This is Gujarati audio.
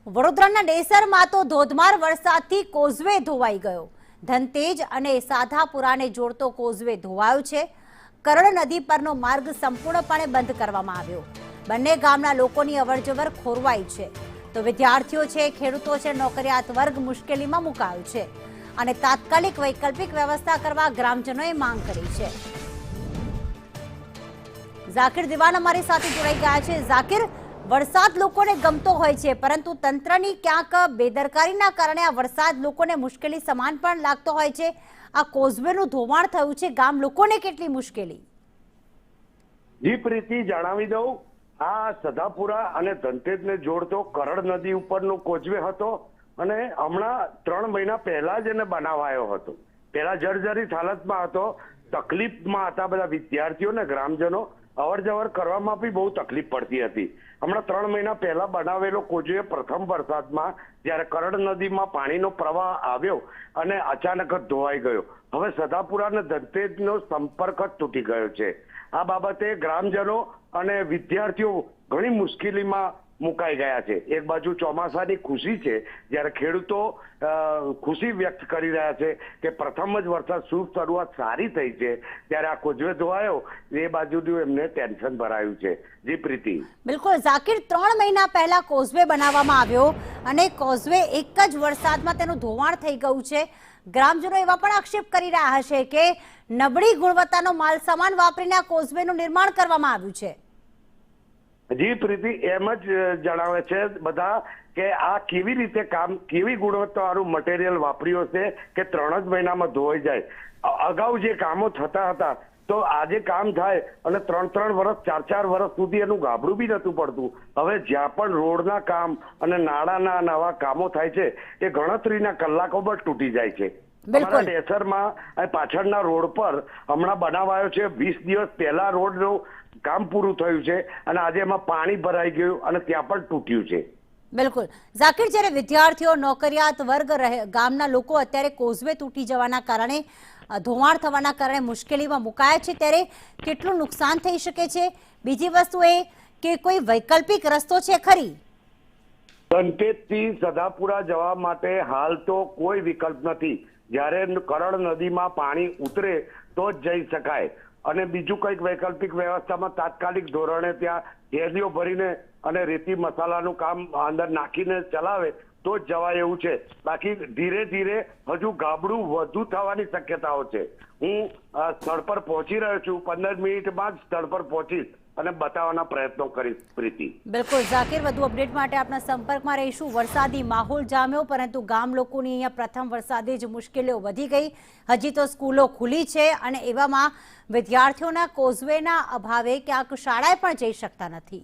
વડોદરાના ડેસરમાં તો ધોધમાર વરસાદથી કોઝવે ધોવાઈ ગયો। ધનતેજ અને સાધાપુરાને જોડતો કોઝવે ધોવાયો છે। કરણ નદી પરનો માર્ગ સંપૂર્ણપણે બંધ કરવામાં આવ્યો। બંને ગામના લોકોની અવરજવર ખોરવાઈ છે તો વિદ્યાર્થીઓ છે, ખેડૂતો છે, નોકરિયાત વર્ગ મુશ્કેલીમાં મુકાયો છે અને તાત્કાલિક વૈકલ્પિક વ્યવસ્થા કરવા ગ્રામજનોએ માંગ કરી છે। ઝાકીર દિવાન અમારી સાથે જોડાઈ ગયા છે। ઝાકીર, વરસાદ લોકોને ગમતો હોય છે, પરંતુ તંત્રની ક્યાંક બેદરકારીના કારણે આ વરસાદ લોકોને મુશ્કેલી સમાન પણ લાગતો હોય છે। આ કોઝવેનું ધોવાણ થયું છે, ગામ લોકોને કેટલી મુશ્કેલી? જી પ્રીતિ, જણાવી દઉં, આ સદાપુરા અને ધનતેજને જોડતો કરણ નદી ઉપરનો કોઝવે હતો અને હમણાં 3 મહિના પહેલા જ એને બનાવાયો હતો। પહેલા જર્જરિત હાલતમાં હતો, તકલીફમાં હતા બધા વિદ્યાર્થીઓ ને ગ્રામજનો। અવર જવર કરવામાં બી બહુ તકલીફ પડતી હતી। હમણાં 3 મહિના પહેલા બનાવેલો કોઝવે પ્રથમ વરસાદમાં જ્યારે કરણ નદીમાં પાણીનો પ્રવાહ આવ્યો અને અચાનક જ ધોવાઈ ગયો। હવે સદાપુરા અને ધનતેજનો સંપર્ક જ તૂટી ગયો છે। આ બાબતે ગ્રામજનો અને વિદ્યાર્થીઓ ઘણી મુશ્કેલીમાં મુકાઈ ગયા છે। એક બાજુ ચોમાસાની ખુશી છે, જ્યારે ખેડૂતો ખુશી વ્યક્ત કરી રહ્યા છે કે પ્રથમ જ વરસાદ શુભ શરૂઆત સારી થઈ છે, ત્યારે આ કોઝવે ધોવાયો એ બાજુનું એમને ટેન્શન ભરાયું છે। જી પ્રીતિ, બિલકુલ ઝાકીર, 3 મહિના પહેલા કોઝવે બનાવવામાં આવ્યો અને કોઝવે એક જ વરસાદમાં તેનું ધોવાણ થઈ ગયું છે। ગ્રામજનો એવા પણ આક્ષેપ કરી રહ્યા હશે કે નબળી ગુણવત્તાનો માલ સામાન વાપરીને આ કોઝવેનું નિર્માણ કરવામાં આવ્યું છે। જી પ્રીતિ, એમ જ જણાવે છે બધા કે આ કેવી રીતે કામ, કેવી ગુણવત્તાવાળું મટીરિયલ વાપર્યું છે કે 3 જ મહિનામાં ધોવાઈ જાય। અગાઉ જે કામો થતા હતા તો આજે કામ થાય અને 3 વર્ષ 4 વર્ષ સુધી એનું ગાબડું બી નતું પડતું। હવે જ્યાં પણ રોડના કામ અને નાળાના નવા કામો થાય છે એ ગણતરીના કલાકોમાં તૂટી જાય છે। અમારા ડેસરમાં પાછળના રોડ પર હમણાં બનાવાયો છે, 20 દિવસ પહેલા રોડનું કામ પૂરું થયું છે અને આજે એમાં પાણી ભરાઈ ગયું અને ત્યાં પણ તૂટ્યું છે। બિલકુલ ઝાકીર, જ્યારે વિદ્યાર્થીઓ, નોકરિયાત વર્ગ, ગામના લોકો અત્યારે કોઝવે તૂટી જવાના કારણે, ધોવાણ થવાના કારણે મુશ્કેલીમાં મુકાયા છે, ત્યારે કેટલું નુકસાન થઈ શકે છે? બીજી વસ્તુ એ કે કોઈ વૈકલ્પિક રસ્તો છે ખરી? ધનતેજથી સદાપુરા જવા માટે હાલ તો કોઈ વિકલ્પ નથી। જ્યારે કરણ નદીમાં પાણી ઉતરે તો જ જઈ શકાય અને બીજું કંઈક વૈકલ્પિક વ્યવસ્થામાં તાત્કાલિક ધોરણે ત્યાં થેલીઓ ભરીને અને રેતી મસાલાનું કામ અંદર નાખીને ચલાવે તો જ જવાય એવું છે। બાકી ધીરે ધીરે હજુ ગાબડું વધુ થવાની શક્યતાઓ છે। હું સ્થળ પર પહોંચી રહ્યો છું, 15 મિનિટમાં જ સ્થળ પર પહોંચીશ અને બતાવવાના પ્રયત્નો કરીશ। પ્રીતિ, બિલકુલ ઝાકીર, વધુ અપડેટ માટે આપના સંપર્કમાં રહીશું। વરસાદી માહોલ જામ્યો, પરંતુ ગામ લોકોની અહીંયા પ્રથમ વરસાદે જ મુશ્કેલીઓ વધી ગઈ। હજી તો સ્કૂલો ખુલી છે અને એવામાં વિદ્યાર્થીઓના કોઝવેના અભાવે ક્યાંક શાળાએ પણ જઈ શકતા નથી।